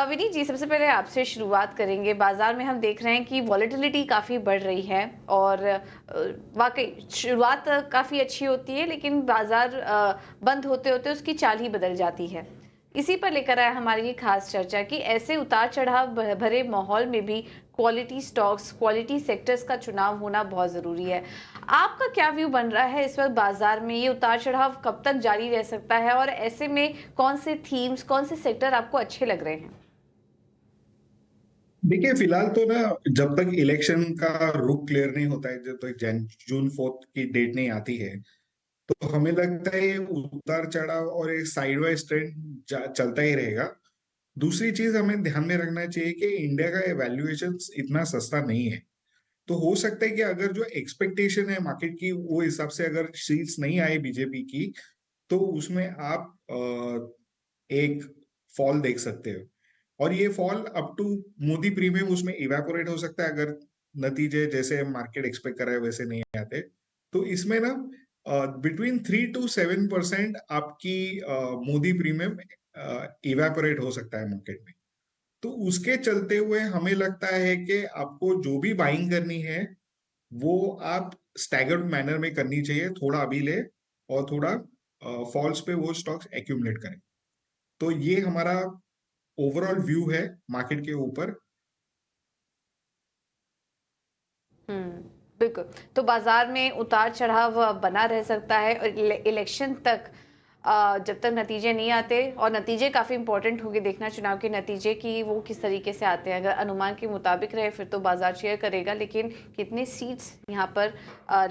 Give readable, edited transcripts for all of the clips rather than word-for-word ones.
विनीत जी, सबसे पहले आपसे शुरुआत करेंगे। बाजार में हम देख रहे हैं कि वॉलेटिलिटी काफ़ी बढ़ रही है और वाकई शुरुआत काफ़ी अच्छी होती है, लेकिन बाजार बंद होते होते उसकी चाल ही बदल जाती है। इसी पर लेकर आया हमारी ये खास चर्चा कि ऐसे उतार चढ़ाव भरे माहौल में भी क्वालिटी स्टॉक्स, क्वालिटी सेक्टर्स का चुनाव होना बहुत ज़रूरी है। आपका क्या व्यू बन रहा है इस वक्त बाजार में? ये उतार चढ़ाव कब तक जारी रह सकता है और ऐसे में कौन से थीम्स, कौन से सेक्टर आपको अच्छे लग रहे हैं? देखिए, फिलहाल तो ना, जब तक इलेक्शन का रुख क्लियर नहीं होता है, जब तक जून 4 की डेट नहीं आती है, तो हमें लगता है ये उतार चढ़ाव और एक साइडवाइज ट्रेंड चलता ही रहेगा। दूसरी चीज हमें ध्यान में रखना चाहिए कि इंडिया का वैल्यूएशन इतना सस्ता नहीं है। तो हो सकता है कि अगर जो एक्सपेक्टेशन है मार्केट की, वो हिसाब से अगर सीट्स नहीं आए बीजेपी की, तो उसमें आप एक फॉल देख सकते हो। और ये फॉल अप टू मोदी प्रीमियम उसमें इवेपोरेट हो सकता है, अगर नतीजे जैसे मार्केट एक्सपेक्ट कर रहा है वैसे नहीं आते। तो इसमें ना बिटवीन 3 to 7% आपकी मोदी प्रीमियम इवेपोरेट हो सकता है मार्केट में। तो उसके चलते हुए हमें लगता है कि आपको जो भी बाइंग करनी है, वो आप स्टैगर्ड मैनर में करनी चाहिए। थोड़ा अभी ले और थोड़ा फॉल्स पे वो स्टॉक्स एक्यूमुलेट करें। तो ये हमारा ओवरऑल व्यू है मार्केट के ऊपर। हुँ, बिल्कुल। तो बाज़ार में उतार-चढ़ाव बना रह सकता है और इलेक्शन तक जब तक नतीजे नहीं आते, और नतीजे काफ़ी इम्पोर्टेंट होंगे देखना, चुनाव के नतीजे कि वो किस तरीके से आते हैं। अगर अनुमान के मुताबिक रहे फिर तो बाज़ार शेयर करेगा, लेकिन कितने सीट्स यहाँ पर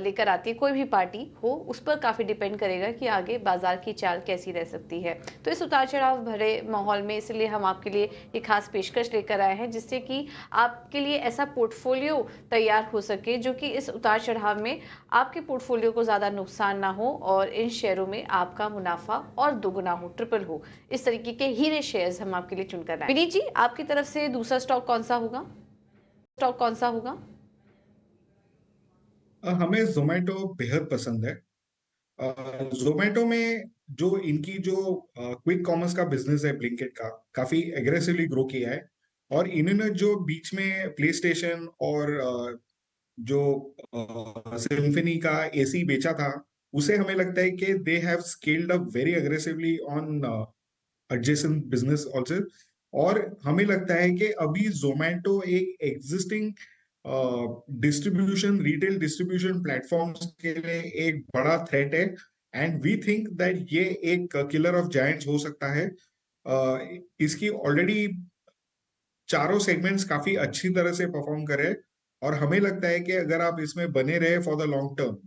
लेकर आती है कोई भी पार्टी हो, उस पर काफ़ी डिपेंड करेगा कि आगे बाज़ार की चाल कैसी रह सकती है। तो इस उतार-चढ़ाव भरे माहौल में इसलिए हम आपके लिए ये खास पेशकश लेकर आए हैं, जिससे कि आपके लिए ऐसा पोर्टफोलियो तैयार हो सके जो कि इस उतार चढ़ाव में आपके पोर्टफोलियो को ज़्यादा नुकसान ना हो और इन शेयरों में आपका मुनाफा और दोगुना हो, ट्रिपल हो। इस तरीके के हीरे शेयर्स हम आपके लिए चुनकर लाए। विनीत जी, आपकी तरफ से दूसरा स्टॉक कौन सा होगा? स्टॉक कौन सा होगा? हमें जोमेटो बेहद पसंद है। जोमेटो में जो इनकी जो क्विक कॉमर्स का बिजनेस है, ब्लिंकिट का, काफी एग्रेसिवली ग्रो किया है। और इन्होंने जो बीच में प्ले स्टेशन और जो सिम्फनी का एसी बेचा था, उसे हमें लगता है कि they have scaled up very aggressively on adjacent business also. और हमें लगता है कि अभी जोमेटो एक existing distribution, retail distribution platforms के लिए एक बड़ा थ्रेट है। एंड वी थिंक दैट ये एक किलर ऑफ जायंट्स हो सकता है। इसकी ऑलरेडी चारों सेगमेंट्स काफी अच्छी तरह से परफॉर्म करे। और हमें लगता है कि अगर आप इसमें बने रहे फॉर द लॉन्ग टर्म,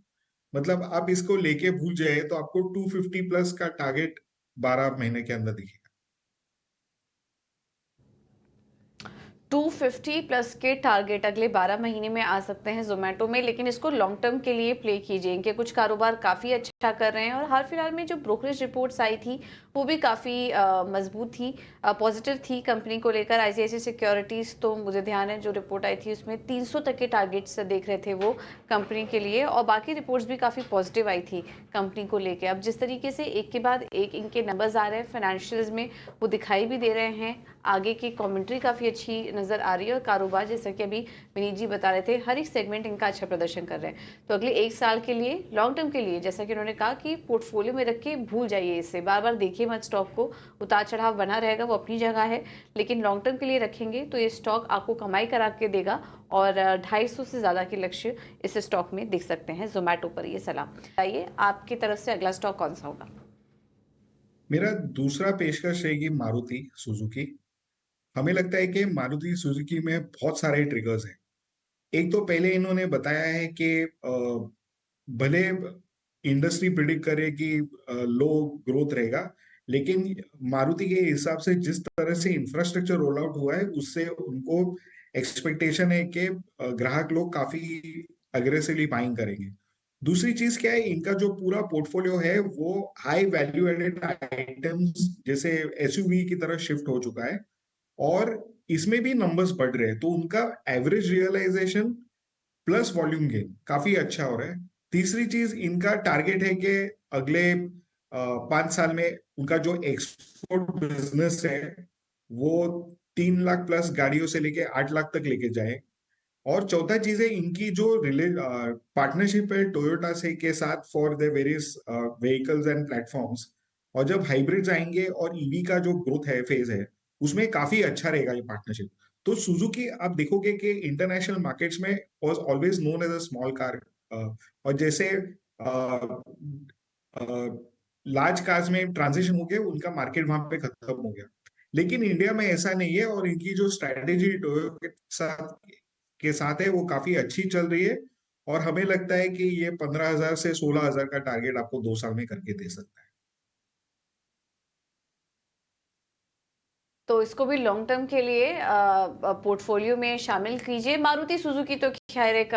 मतलब आप इसको लेके भूल जाए, तो आपको 250 प्लस का टारगेट 12 महीने के अंदर दिखेगा। 250 प्लस के टारगेट अगले 12 महीने में आ सकते हैं जोमेटो में, लेकिन इसको लॉन्ग टर्म के लिए प्ले कीजिए। इनके कुछ कारोबार काफ़ी अच्छा कर रहे हैं और हाल फिलहाल में जो ब्रोकरेज रिपोर्ट्स आई थी वो भी काफ़ी मजबूत थी, पॉजिटिव थी कंपनी को लेकर। आईसीआईसीआई सिक्योरिटीज़, तो मुझे ध्यान है जो रिपोर्ट आई थी उसमें 300 तक के टारगेट्स देख रहे थे वो कंपनी के लिए, और बाकी रिपोर्ट्स भी काफ़ी पॉजिटिव आई थी कंपनी को लेकर। अब जिस तरीके से एक के बाद एक इनके नंबर्स आ रहे हैं फाइनेंशियल्स में, वो दिखाई भी दे रहे हैं, आगे की कमेंट्री काफ़ी अच्छी नज़र आ रही है और कारोबार जैसा कि अभी विनीत जी बता रहे थे, हर एक सेगमेंट इनका अच्छा प्रदर्शन कर रहे हैं। तो अगले एक साल के लिए, लॉन्ग टर्म के लिए, जैसा कि उन्होंने कहा कि पोर्टफोलियो में रख के भूल जाइए, इसे बार बार देखिए मत स्टॉक को। उतार चढ़ाव बना रहेगा, वो अपनी जगह है, लेकिन लॉन्ग टर्म के लिए रखेंगे तो ये स्टॉक आपको कमाई करा के देगा और 250 से ज़्यादा के लक्ष्य इस स्टॉक में दिख सकते हैं जोमेटो पर। ये सलाह बताइए, आपकी तरफ से अगला स्टॉक कौन सा होगा? मेरा दूसरा पेशकश रहेगी मारुति सुजुकी। हमें लगता है कि मारुति सुजुकी में बहुत सारे ट्रिगर्स हैं। एक तो पहले इन्होंने बताया है कि भले इंडस्ट्री प्रिडिक्ट करे कि लो ग्रोथ रहेगा, लेकिन मारुति के हिसाब से जिस तरह से इंफ्रास्ट्रक्चर रोल आउट हुआ है, उससे उनको एक्सपेक्टेशन है कि ग्राहक लोग काफी अग्रेसिवली बाइंग करेंगे। दूसरी चीज क्या है, इनका जो पूरा पोर्टफोलियो है वो हाई वैल्यू एडेड आइटम्स जैसे एसयूवी की तरह शिफ्ट हो चुका है। और इसमें भी नंबर्स बढ़ रहे हैं, तो उनका average realization plus volume gain काफी अच्छा हो रहा है। तीसरी चीज, इनका टारगेट है कि अगले 5 साल में उनका जो एक्सपोर्ट बिजनेस है वो 3 लाख प्लस गाड़ियों से लेके 8 लाख तक लेके जाए। और चौथा चीज है इनकी जो पार्टनरशिप है टोयोटा से के साथ for the various vehicles and platforms. और जब हाइब्रिड्स आएंगे और ईवी का जो ग्रोथ है फेज है उसमें काफी अच्छा रहेगा ये पार्टनरशिप। तो सुजुकी आप देखोगे कि इंटरनेशनल मार्केट्स में was always known as a small car. और जैसे लार्ज कार्स में ट्रांजिशन हो गया उनका मार्केट वहां पे खत्म हो गया। लेकिन इंडिया में ऐसा नहीं है और इनकी जो स्ट्रैटेजी टोयोटा के साथ है वो काफी अच्छी चल रही है। और हमें लगता है कि ये 15,000 से 16,000 का टारगेट आपको 2 साल में करके दे सकता है। तो इसको भी लॉन्ग टर्म के लिए पोर्टफोलियो में शामिल कीजिए। मारुति सुजुकी तो खैर एक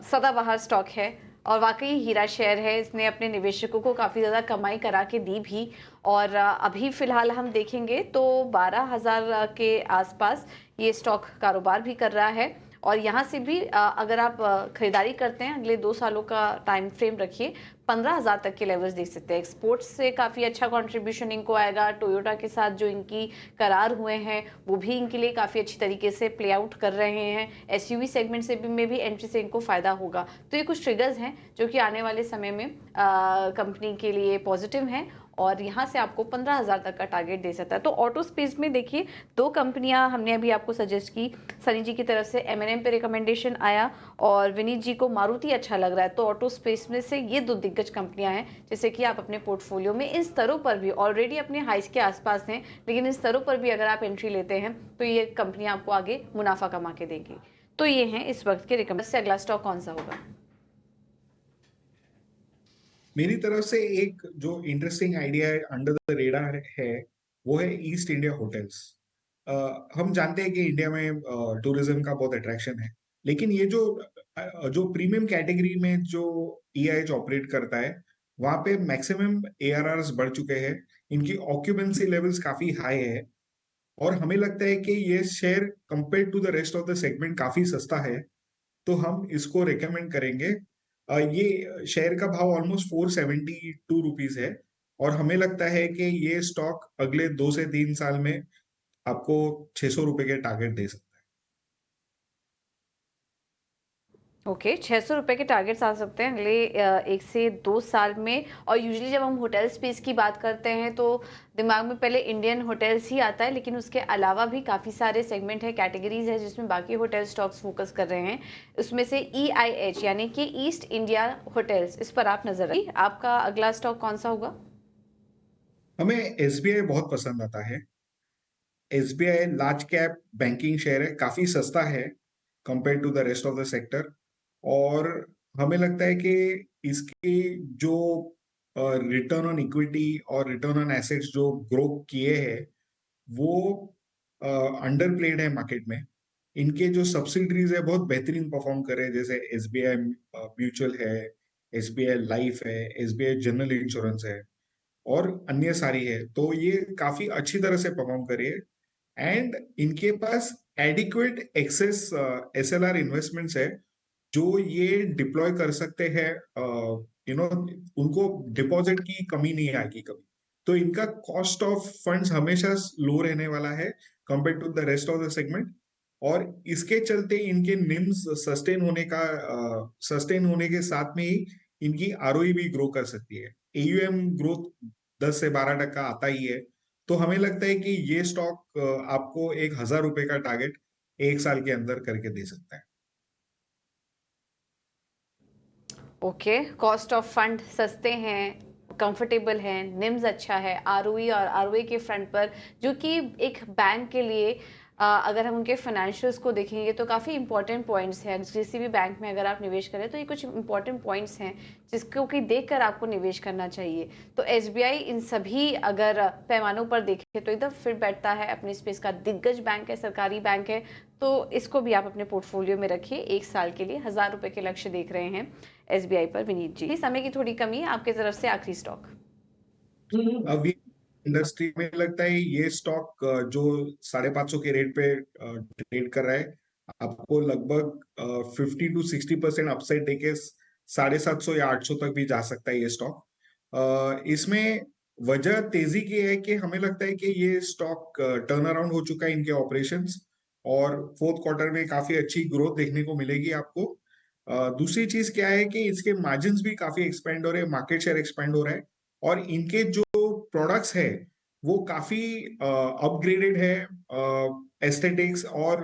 सदाबहार स्टॉक है और वाकई हीरा शेयर है। इसने अपने निवेशकों को काफ़ी ज़्यादा कमाई करा के दी भी। और अभी फ़िलहाल हम देखेंगे तो 12,000 के आसपास ये स्टॉक कारोबार भी कर रहा है। और यहाँ से भी अगर आप खरीदारी करते हैं अगले 2 सालों का टाइम फ्रेम रखिए, 15,000 तक के लेवल्स देख सकते हैं। एक्सपोर्ट्स से काफ़ी अच्छा कंट्रीब्यूशन इनको आएगा। टोयोटा के साथ जो इनकी करार हुए हैं वो भी इनके लिए काफ़ी अच्छी तरीके से प्ले आउट कर रहे हैं। एसयूवी सेगमेंट से भी में भी एंट्री से इनको फ़ायदा होगा। तो ये कुछ ट्रिगर्स हैं जो कि आने वाले समय में कंपनी के लिए पॉजिटिव हैं। और यहाँ से आपको 15,000 तक का टारगेट दे सकता है। तो ऑटो स्पेस में देखिए 2 कंपनियां हमने अभी आपको सजेस्ट की। सनी जी की तरफ से एमएनएम पे रिकमेंडेशन आया और विनीत जी को मारुति अच्छा लग रहा है। तो ऑटो स्पेस में से ये 2 दिग्गज कंपनियां हैं जैसे कि आप अपने पोर्टफोलियो में इन स्तरों पर भी ऑलरेडी अपने हाइस के आसपास हैं, लेकिन इन स्तरों पर भी अगर आप एंट्री लेते हैं तो ये कंपनियां आपको आगे मुनाफा कमा के देंगी। तो ये हैं इस वक्त के रिकमेंड से। अगला स्टॉक कौन सा होगा? मेरी तरफ से एक जो इंटरेस्टिंग आइडिया है अंडर द रेडार है वो है ईस्ट इंडिया होटल्स। हम जानते हैं कि इंडिया में टूरिज्म का बहुत अट्रैक्शन है। लेकिन ये जो प्रीमियम कैटेगरी में जो ईआईएच ऑपरेट करता है वहां पे मैक्सिमम एआरआरस बढ़ चुके हैं। इनकी ऑक्यूपेंसी लेवल्स काफी हाई है। और हमें लगता है कि ये share compare to the rest of the segment काफी सस्ता है। तो हम इसको रिकमेंड करेंगे। ये शेयर का भाव ऑलमोस्ट 472 रुपीज है। और हमें लगता है कि ये स्टॉक अगले 2 से 3 साल में आपको 600 रुपए के टारगेट दे सकता ओके, 600 रुपये के टारगेट्स आ सकते हैं अगले 1 से 2 साल में। और यूजली जब हम होटल स्पेस की बात करते हैं तो दिमाग में पहले इंडियन होटल्स ही आता है, लेकिन उसके अलावा भी काफ़ी सारे सेगमेंट है, कैटेगरीज है जिसमें बाकी होटल स्टॉक्स फोकस कर रहे हैं। उसमें से EIH यानी कि ईस्ट इंडिया होटल्स, इस पर आप नजर रखिए। आपका अगला स्टॉक कौन सा होगा? है। हमें एसबीआई बहुत पसंद आता है। SBI large cap banking share है, काफी सस्ता है compare to the rest of the sector. और हमें लगता है कि इसकी जो रिटर्न ऑन इक्विटी और रिटर्न ऑन एसेट्स जो ग्रो किए हैं वो अंडर प्लेड है मार्केट में। इनके जो सब्सिडरीज है बहुत बेहतरीन परफॉर्म कर रहे हैं, जैसे एसबीआई म्यूचुअल है, एसबीआई लाइफ है, एसबीआई जनरल इंश्योरेंस है और अन्य सारी है। तो ये काफी अच्छी तरह से परफॉर्म कर रही है। एंड इनके पास एडिक्वेट एक्सेस एसएलआर इन्वेस्टमेंट्स है जो ये डिप्लॉय कर सकते हैं। उनको डिपॉजिट की कमी नहीं आएगी कभी। तो इनका कॉस्ट ऑफ फंड्स हमेशा लो रहने वाला है compare to the rest of the segment. और इसके चलते इनके निम्स सस्टेन होने के साथ में ही इनकी आरओई भी ग्रो कर सकती है। एयूएम ग्रोथ 10 से 12% आता ही है। तो हमें लगता है कि ये स्टॉक आपको 1,000 रुपए का टारगेट 1 साल के अंदर करके दे सकता है। ओके, कॉस्ट ऑफ फंड सस्ते हैं, कंफर्टेबल हैं, निम्स अच्छा है, आरओई और आरओई के फ्रंट पर जो कि एक बैंक के लिए अगर हम उनके फाइनेंशियल्स को देखेंगे तो काफ़ी इंपॉर्टेंट पॉइंट्स हैं। किसी भी बैंक में अगर आप निवेश करें तो ये कुछ इंपॉर्टेंट पॉइंट्स हैं जिसको कि देखकर आपको निवेश करना चाहिए। तो एसबीआई इन सभी अगर पैमानों पर देखें तो एकदम फिट बैठता है, अपनी स्पेस का दिग्गज बैंक है, सरकारी बैंक है। तो इसको भी आप अपने पोर्टफोलियो में रखिए। 1 साल के लिए 1,000 रुपए के लक्ष्य देख रहे हैं एसबीआई पर। विनीत जी, समय की थोड़ी कमी है, आपकी तरफ से आखिरी स्टॉक। अब ये इंडस्ट्री में लगता है ये स्टॉक जो 550 के रेट पे ट्रेड कर रहा है आपको लगभग 50 to 60% अपसाइड देके 750 या 800 तक भी जा सकता है ये स्टॉक। इसमें वजह तेजी की है कि हमें लगता है कि ये स्टॉक टर्न अराउंड हो चुका है इनके ऑपरेशंस, और फोर्थ क्वार्टर में काफी अच्छी ग्रोथ देखने को मिलेगी आपको। दूसरी चीज क्या है कि इसके मार्जिन्स भी काफी एक्सपेंड हो रहे हैं, मार्केट शेयर एक्सपेंड हो रहा है, और इनके जो प्रोडक्ट्स है वो काफी अपग्रेडेड है, एस्थेटिक्स और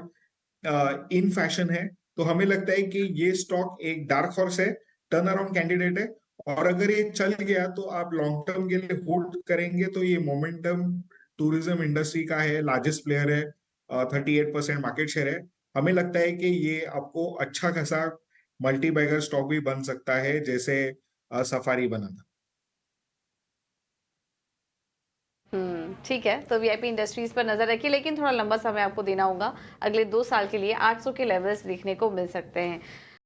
इन फैशन है। तो हमें लगता है कि ये स्टॉक एक डार्क हॉर्स है, टर्न अराउंड कैंडिडेट है, और अगर ये चल गया तो आप लॉन्ग टर्म के लिए होल्ड करेंगे तो ये मोमेंटम टूरिज्म इंडस्ट्री का है, लार्जेस्ट प्लेयर है, 38% मार्केट शेयर है। हमें लगता है कि ये आपको अच्छा खासा मल्टी बैगर स्टॉक भी बन सकता है, जैसे सफारी बना था। ठीक है, तो वीआईपी इंडस्ट्रीज पर नजर रखिए, लेकिन थोड़ा लंबा समय आपको देना होगा। अगले 2 साल के लिए 800 के लेवल्स देखने को मिल सकते हैं।